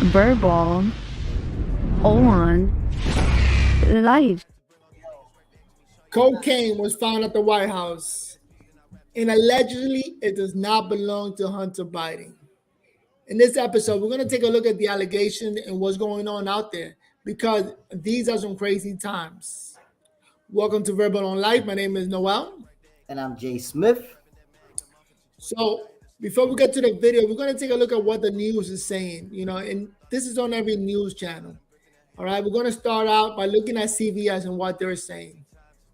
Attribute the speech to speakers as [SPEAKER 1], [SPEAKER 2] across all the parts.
[SPEAKER 1] Verbal on life.
[SPEAKER 2] Cocaine was found at the White House, and allegedly it does not belong to Hunter Biden. In this episode, we're going to take a look at the allegation and what's going on out there because these are some crazy times. Welcome to Verbal on Life. My name is Noel.
[SPEAKER 3] And I'm Jay Smith.
[SPEAKER 2] So before we get to the video, we're going to take a look at what the news is saying, and this is on every news channel. All right, we're going to start out by looking at CBS and what they're saying.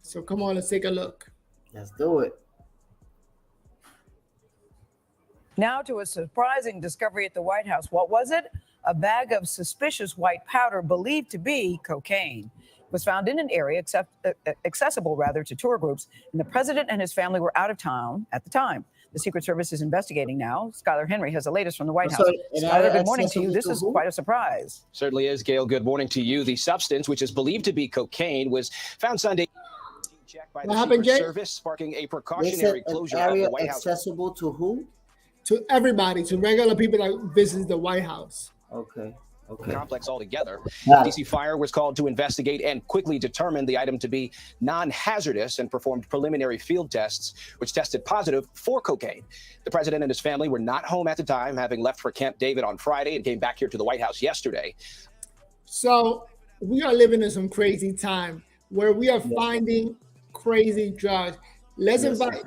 [SPEAKER 2] So come on, let's take a look.
[SPEAKER 3] Let's do it.
[SPEAKER 4] Now to a surprising discovery at the White House. What was it? A bag of suspicious white powder believed to be cocaine was found in an area accessible to tour groups, and the president and his family were out of town at the time. The Secret Service is investigating now. Skylar Henry has the latest from the White House. Skylar, good morning to you. This is quite a surprise.
[SPEAKER 5] Certainly is, Gail. Good morning to you. The substance, which is believed to be cocaine, was found Sunday. Checked by the Secret Service, sparking a precautionary closure of the White House.
[SPEAKER 3] Accessible to who?
[SPEAKER 2] To everybody, to regular people that visit the White House.
[SPEAKER 3] Okay.
[SPEAKER 5] Complex altogether. DC Fire was called to investigate and quickly determined the item to be non-hazardous and performed preliminary field tests, which tested positive for cocaine. The president and his family were not home at the time, having left for Camp David on Friday and came back here to the White House yesterday.
[SPEAKER 2] So we are living in some crazy time where we are finding crazy drugs. Let's invite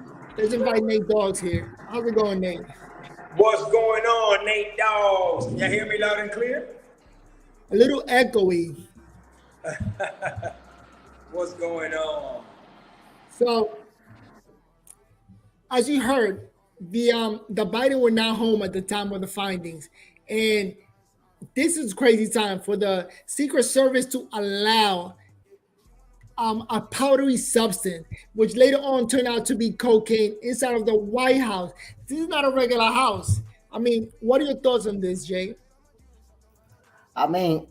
[SPEAKER 2] Nate Doggs here. How's it going, Nate?
[SPEAKER 6] What's going on, Nate Doggs? Y'all hear me loud and clear?
[SPEAKER 2] A little echoey.
[SPEAKER 6] What's going on?
[SPEAKER 2] So, as you heard, the Biden were not home at the time of the findings, and this is crazy time for the Secret Service to allow a powdery substance, which later on turned out to be cocaine, inside of the White House. This is not a regular house. I mean, what are your thoughts on this, Jay?
[SPEAKER 3] I mean,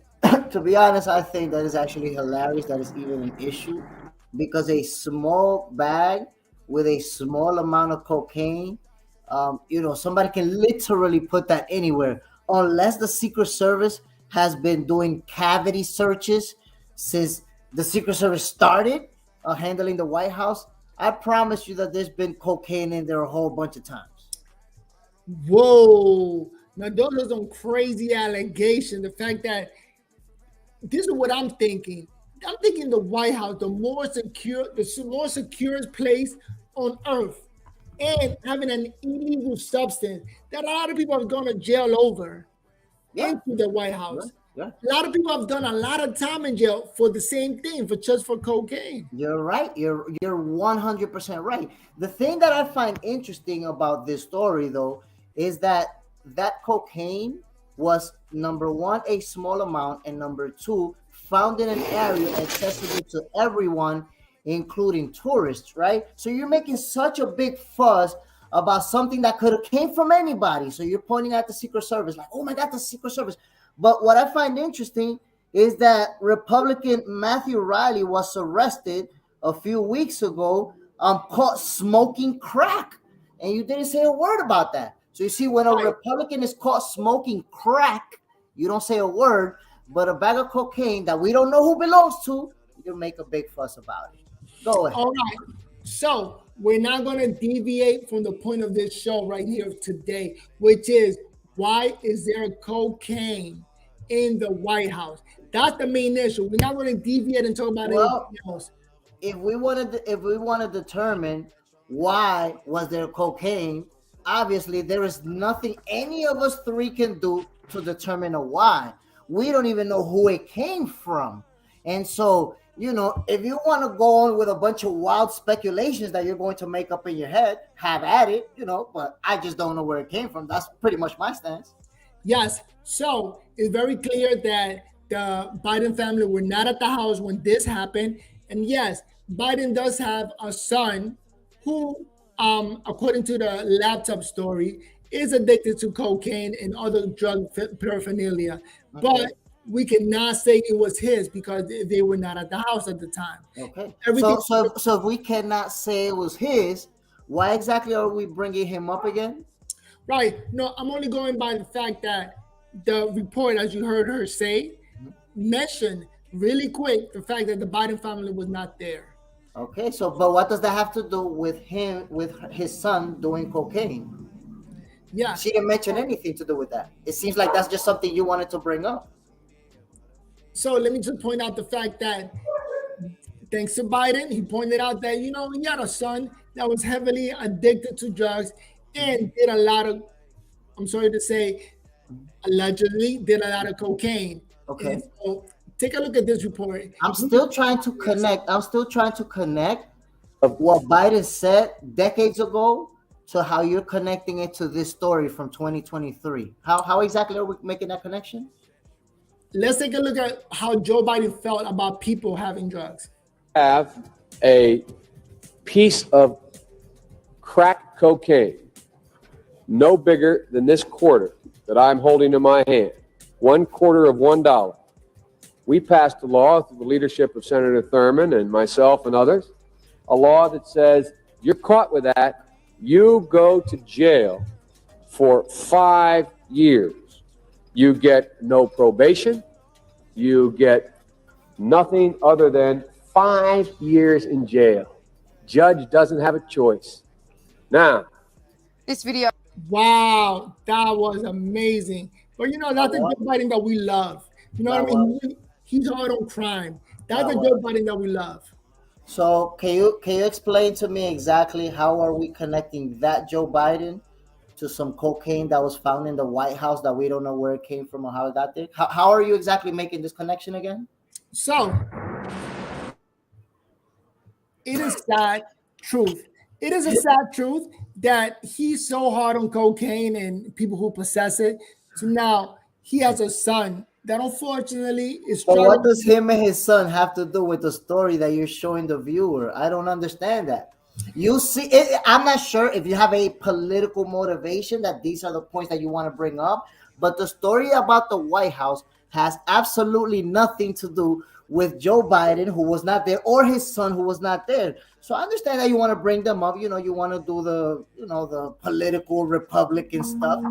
[SPEAKER 3] to be honest, I think that is actually hilarious that it's even an issue because a small bag with a small amount of cocaine, somebody can literally put that anywhere unless the Secret Service has been doing cavity searches since the Secret Service started handling the White House. I promise you that there's been cocaine in there a whole bunch of times.
[SPEAKER 2] Whoa. Now, those are some crazy allegations. The fact that this is what I'm thinking. I'm thinking the White House, the more secure place on earth, and having an illegal substance that a lot of people have gone to jail over into the White House. Yeah. A lot of people have done a lot of time in jail for the same thing, for cocaine.
[SPEAKER 3] You're right. You're 100% right. The thing that I find interesting about this story, though, is that cocaine was, number one, a small amount, and number two, found in an area accessible to everyone, including tourists, right? So you're making such a big fuss about something that could have came from anybody. So you're pointing at the Secret Service like, oh my God, the Secret Service. But what I find interesting is that Republican Matthew Riley was arrested a few weeks ago, caught smoking crack. And you didn't say a word about that. So you see, when a Republican is caught smoking crack, you don't say a word, but a bag of cocaine that we don't know who belongs to, you make a big fuss about it. Go ahead.
[SPEAKER 2] All right. So we're not going to deviate from the point of this show right here today, which is, why is there cocaine in the White House? That's the main issue. We're not going to deviate and talk about anything else.
[SPEAKER 3] If we want to determine why was there cocaine, obviously there is nothing any of us three can do to determine a why. We don't even know who it came from. And so, if you want to go on with a bunch of wild speculations that you're going to make up in your head, have at it, but I just don't know where it came from. That's pretty much my stance.
[SPEAKER 2] Yes. So it's very clear that the Biden family were not at the house when this happened. And yes, Biden does have a son who, according to the laptop story, is addicted to cocaine and other drug paraphernalia. Okay. But we cannot say it was his because they were not at the house at the time.
[SPEAKER 3] Okay. So if we cannot say it was his, why exactly are we bringing him up again?
[SPEAKER 2] Right. No, I'm only going by the fact that the report, as you heard her say, mentioned really quick the fact that the Biden family was not there.
[SPEAKER 3] Okay, so but what does that have to do with him, with his son doing cocaine?
[SPEAKER 2] Yeah.
[SPEAKER 3] She didn't mention anything to do with that. It seems like that's just something you wanted to bring up.
[SPEAKER 2] So let me just point out the fact that thanks to Biden, he pointed out that, he had a son that was heavily addicted to drugs and did a lot of, I'm sorry to say, allegedly did a lot of cocaine.
[SPEAKER 3] Okay.
[SPEAKER 2] And so take a look at this report.
[SPEAKER 3] I'm still trying to connect of what Biden said decades ago to how you're connecting it to this story from 2023. How exactly are we making that connection?
[SPEAKER 2] Let's take a look at how Joe Biden felt about people having drugs.
[SPEAKER 7] Have a piece of crack cocaine, no bigger than this quarter that I'm holding in my hand, $0.25 of $1. We passed a law through the leadership of Senator Thurmond and myself and others, a law that says you're caught with that, you go to jail for 5 years. You get no probation. You get nothing other than 5 years in jail. Judge doesn't have a choice. Now,
[SPEAKER 8] This video.
[SPEAKER 2] Wow, that was amazing. But that's the Joe Biden that we love. You know what I mean? He's hard on crime. That's the Joe Biden that we love.
[SPEAKER 3] So can you explain to me exactly how are we connecting that Joe Biden to some cocaine that was found in the White House that we don't know where it came from or how it got there? How are you exactly making this connection again?
[SPEAKER 2] So it is sad truth. It is a sad truth that he's so hard on cocaine and people who possess it. So now he has a son that unfortunately is.
[SPEAKER 3] So what does him and his son have to do with the story that you're showing the viewer? I don't understand that. You see, I'm not sure if you have a political motivation that these are the points that you want to bring up, but the story about the White House has absolutely nothing to do with Joe Biden, who was not there, or his son, who was not there. So I understand that you want to bring them up. You want to do the political Republican stuff,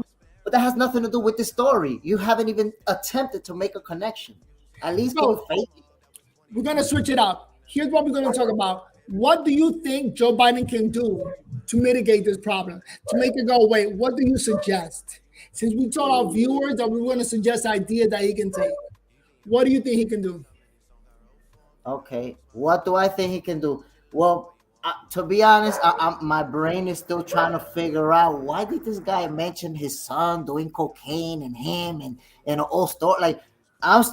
[SPEAKER 3] but that has nothing to do with the story. You haven't even attempted to make a connection. At least don't fake it.
[SPEAKER 2] We're gonna switch it up. Here's what we're gonna talk about. What do you think Joe Biden can do to mitigate this problem, to make it go away? What do you suggest? Since we told our viewers that we want to suggest ideas that he can take, what do you think he can do?
[SPEAKER 3] Okay, what do I think he can do? Well, to be honest, my brain is still trying to figure out why did this guy mention his son doing cocaine and him and all story. Like,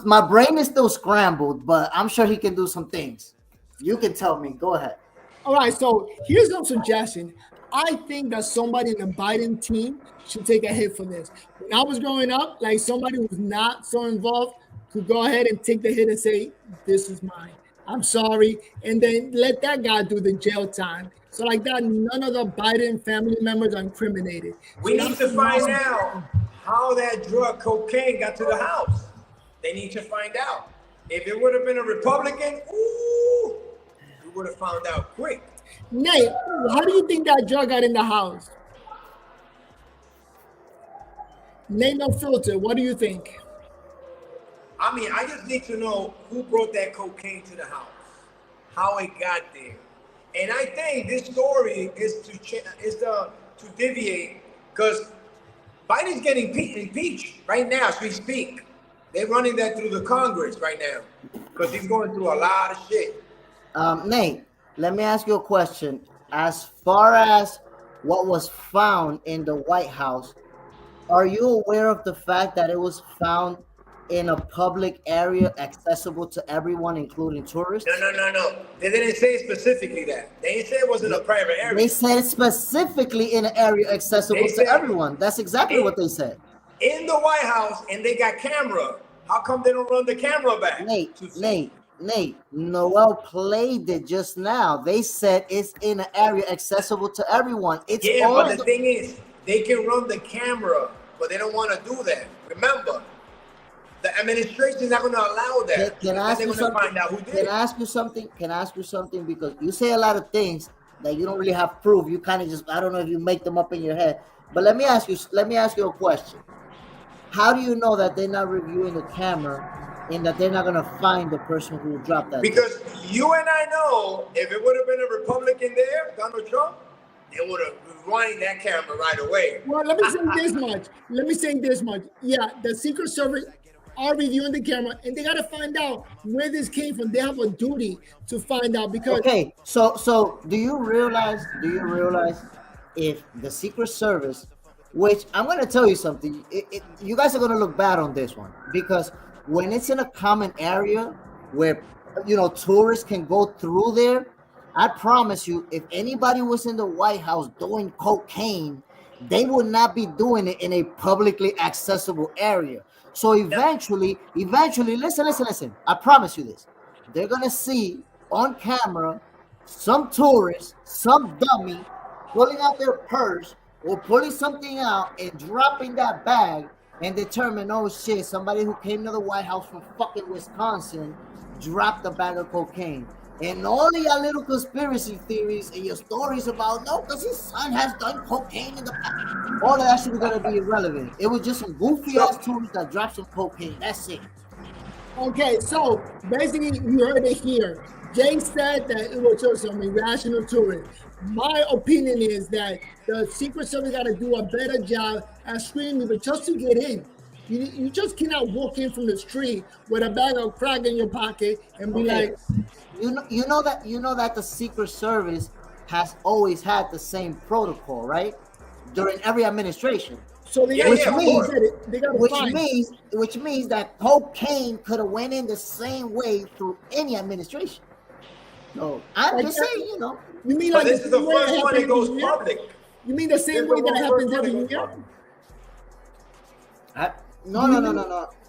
[SPEAKER 3] my brain is still scrambled, but I'm sure he can do some things. You can tell me. Go ahead.
[SPEAKER 2] All right, so here's some suggestion. I think that somebody in the Biden team should take a hit for this. When I was growing up, like somebody who's not so involved could go ahead and take the hit and say, this is mine. I'm sorry. And then let that guy do the jail time. So like that, none of the Biden family members are incriminated.
[SPEAKER 6] We need to find out how that drug cocaine got to the house. They need to find out. If it would have been a Republican, ooh, we would have found out quick.
[SPEAKER 2] Nate, how do you think that drug got in the house? Nate, no filter. What do you think?
[SPEAKER 6] I mean, I just need to know who brought that cocaine to the house, how it got there. And I think this story is to deviate because Biden's getting impeached right now as we speak. They're running that through the Congress right now because he's going through a lot of shit.
[SPEAKER 3] Nate, let me ask you a question. As far as what was found in the White House, are you aware of the fact that it was found in a public area accessible to everyone, including tourists?
[SPEAKER 6] No. They didn't say specifically that. They didn't say it was in a private area.
[SPEAKER 3] They said specifically in an area accessible to everyone. That's exactly what they said.
[SPEAKER 6] In the White House, and they got camera. How come they don't run the camera back?
[SPEAKER 3] Nate, Noel played it just now. They said it's in an area accessible to everyone. But
[SPEAKER 6] the thing is, they can run the camera, but they don't want to do that. Remember, the administration is not going to allow that.
[SPEAKER 3] Can I ask you something?
[SPEAKER 6] Find out who did
[SPEAKER 3] Can I ask you something? Because you say a lot of things that you don't really have proof. You kind of just, I don't know if you make them up in your head. But let me ask you a question. how do you know that they're not reviewing the camera and that they're not gonna find the person who dropped that?
[SPEAKER 6] Because you and I know if it would have been a Republican there, Donald Trump, they would have rewind that camera right away.
[SPEAKER 2] Well, let me say this much. Let me say this much. Yeah, the Secret Service are reviewing the camera, and they got to find out where this came from. They have a duty to find out because.
[SPEAKER 3] Okay, so do you realize if the Secret Service, which I'm going to tell you something, you guys are going to look bad on this one, because when it's in a common area where tourists can go through there, I promise you, if anybody was in the White House doing cocaine, they would not be doing it in a publicly accessible area. So eventually, listen. I promise you this. They're going to see on camera some tourist, some dummy pulling out their purse or pulling something out and dropping that bag and determine, oh shit, somebody who came to the White House from fucking Wisconsin dropped a bag of cocaine. And all of your little conspiracy theories and your stories about, no, because his son has done cocaine in the past, all of that shit is going to be irrelevant. It was just some goofy ass tourists that dropped some cocaine. That's it.
[SPEAKER 2] Okay, so basically, you heard it here. Jay said that it was just some irrational tourists. My opinion is that the Secret Service got to do a better job at screening people just to get in. You just cannot walk in from the street with a bag of crack in your pocket and be like,
[SPEAKER 3] you know that the Secret Service has always had the same protocol, right? During every administration.
[SPEAKER 2] So they
[SPEAKER 3] which means that cocaine could have went in the same way through any administration. So I'm just saying,
[SPEAKER 2] You mean
[SPEAKER 6] But
[SPEAKER 2] like
[SPEAKER 6] this is the first one that goes public.
[SPEAKER 2] You mean the same way that happens every year?
[SPEAKER 3] No.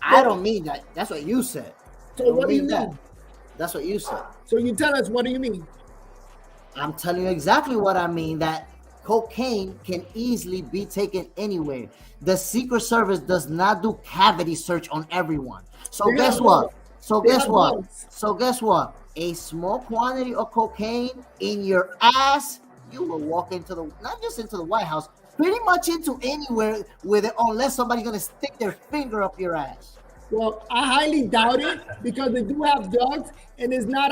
[SPEAKER 3] I don't mean that. That's what you said.
[SPEAKER 2] So what do you mean?
[SPEAKER 3] That's what you said.
[SPEAKER 2] So you tell us, what do you mean?
[SPEAKER 3] I'm telling you exactly what I mean, that cocaine can easily be taken anywhere. The Secret Service does not do cavity search on everyone. So guess what? A small quantity of cocaine in your ass, you will walk into not just into the White House, pretty much into anywhere with it, unless somebody's gonna stick their finger up your ass.
[SPEAKER 2] Well, I highly doubt it, because they do have drugs, and it's not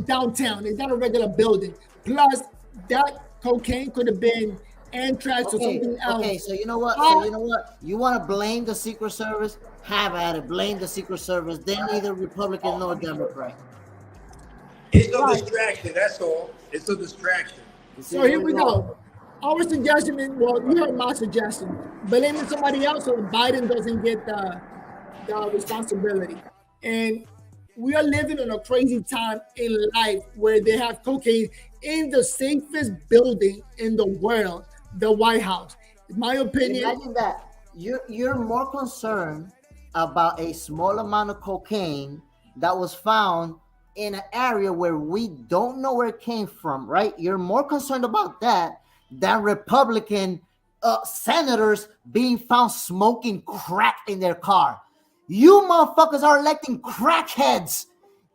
[SPEAKER 2] downtown. It's not a regular building. Plus, that cocaine could have been anthrax or something else.
[SPEAKER 3] Okay, so you know what? You want to blame the Secret Service? Have at it. Blame the Secret Service. They're neither Republican nor Democrat.
[SPEAKER 6] It's a distraction. That's all. It's a distraction.
[SPEAKER 2] So here we go. Our suggestion is, well, you heard my suggestion. Blaming somebody else so Biden doesn't get the responsibility. And we are living in a crazy time in life where they have cocaine in the safest building in the world, the White House. In my opinion.
[SPEAKER 3] Imagine that. You're more concerned about a small amount of cocaine that was found in an area where we don't know where it came from, right? You're more concerned about that than Republican senators being found smoking crack in their car. You motherfuckers are electing crackheads,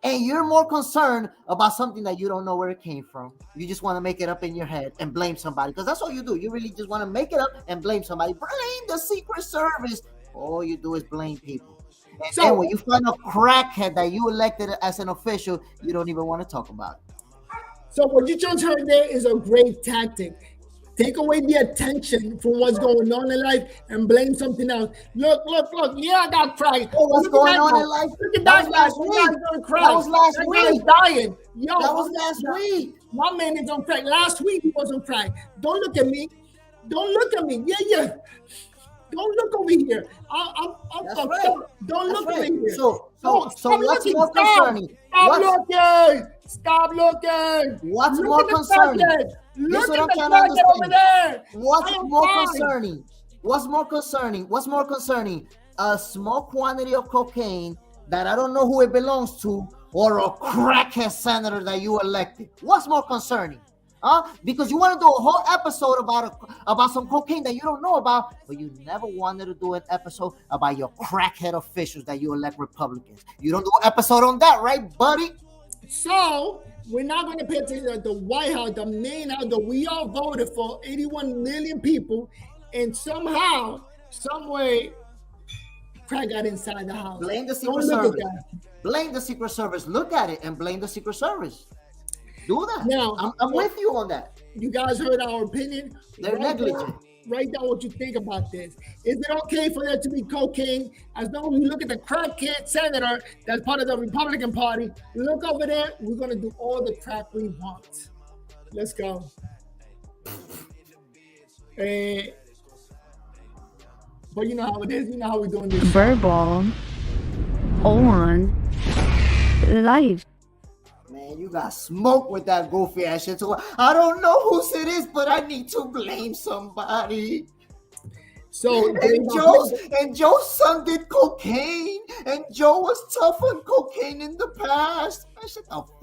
[SPEAKER 3] and you're more concerned about something that you don't know where it came from. You just want to make it up in your head and blame somebody, because that's all you do. You really just want to make it up and blame somebody. Blame the Secret Service. All you do is blame people. And then when you find a crackhead that you elected as an official, you don't even want to talk about it.
[SPEAKER 2] So what you just heard there is a great tactic. Take away the attention from what's going on in life and blame something else. Look. Yeah, I got crack.
[SPEAKER 3] Oh, what's going on in life?
[SPEAKER 2] Look at that guy. That
[SPEAKER 3] was last week.
[SPEAKER 2] He's dying. Yo,
[SPEAKER 3] that was last week.
[SPEAKER 2] My man is on crack. Last week he was on crack. Don't look at me. Yeah. Don't look over here. I'm fucked up. Don't look over here.
[SPEAKER 3] So what's more concerning?
[SPEAKER 2] Stop looking.
[SPEAKER 3] What's more concerning?
[SPEAKER 2] Look at the target over there.
[SPEAKER 3] What's more concerning? A small quantity of cocaine that I don't know who it belongs to, or a crackhead senator that you elected. What's more concerning? Because you want to do a whole episode about some cocaine that you don't know about, but you never wanted to do an episode about your crackhead officials that you elect Republicans. You don't do an episode on that, right, buddy?
[SPEAKER 2] So we're not going to pay attention to the White House, the main house that we all voted for, 81 million people. and somehow, some way, crack got inside the house.
[SPEAKER 3] Blame the
[SPEAKER 2] Don't
[SPEAKER 3] Secret
[SPEAKER 2] look at
[SPEAKER 3] Service.
[SPEAKER 2] that.
[SPEAKER 3] Blame the Secret Service. Look at it and blame the Secret Service. Do that.
[SPEAKER 2] Now,
[SPEAKER 3] I'm with you on that.
[SPEAKER 2] You guys heard our opinion.
[SPEAKER 3] They're negligent.
[SPEAKER 2] Write down what you think about this. Is it okay for there to be cocaine? As long as we look at the crackhead senator that's part of the Republican Party, look over there. We're going to do all the crap we want. Let's go. But you know how it is. You know how we're doing this.
[SPEAKER 1] Verbal on life.
[SPEAKER 3] Man, you got smoke with that goofy ass shit. So I don't know whose it is, but I need to blame somebody.
[SPEAKER 2] So
[SPEAKER 3] and Joe's son did cocaine, and Joe was tough on cocaine in the past. Man, shut the